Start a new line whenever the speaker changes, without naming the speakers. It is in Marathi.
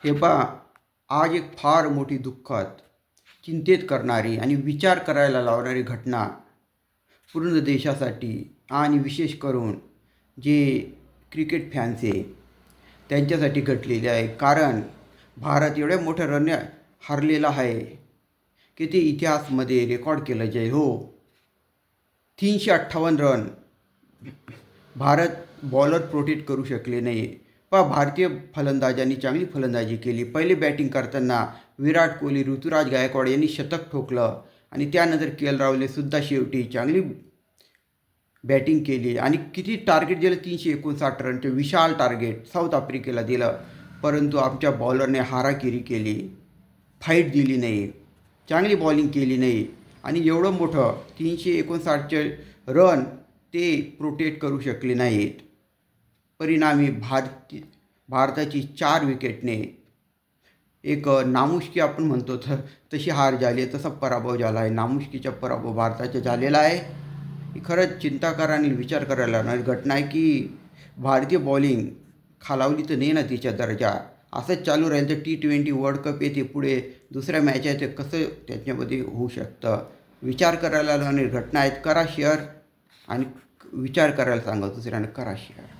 हे पहा, आज एक फार मोठी दुःखद, चिंतेत करणारी आणि विचार करायला लावणारी घटना पूर्ण देशासाठी आणि विशेष करून जे क्रिकेट फॅन्स आहे त्यांच्यासाठी घडलेली आहे. कारण भारत एवढ्या मोठ्या रनने हरलेला आहे की ते इतिहासमध्ये रेकॉर्ड केलं जाईल. हो, 358 रन भारत बॉलर प्रोटेक्ट करू शकले नाही. पहा, भारतीय फलंदाजांनी चांगली फलंदाजी केली. पहिले बॅटिंग करताना विराट कोहली, ऋतुराज गायकवाड यांनी शतक ठोकलं आणि त्यानंतर के एल राहुलने सुद्धा शेवटी चांगली बॅटिंग केली आणि किती टार्गेट दिलं, 359 रनचे विशाल टार्गेट साऊथ आफ्रिकेला दिलं. परंतु आमच्या बॉलरने हाराकिरी केली, फाईट दिली नाही, चांगली बॉलिंग केली नाही आणि एवढं मोठं 359चे रन ते प्रोटेक्ट करू शकले नाहीत. परिणामी भारताची 4 विकेटने एक नामुष्की आपण म्हणतो तशी हार झाली आहे, तसा पराभव झाला आहे. नामुष्कीचा पराभव भारताचा झालेला आहे. ही खरंच चिंताकार आणि विचार करायला लागणारी घटना आहे की भारतीय बॉलिंग खालावली तर नाही ना तिच्या दर्जा. असंच चालू राहील तर T20 वर्ल्ड कप येते, पुढे दुसऱ्या मॅच आहे, ते कसं त्याच्यामध्ये होऊ शकतं. विचार करायला लागणारी घटना आहेत. करा शेअर आणि विचार करायला सांगा दुसऱ्यांना. करा शेअर.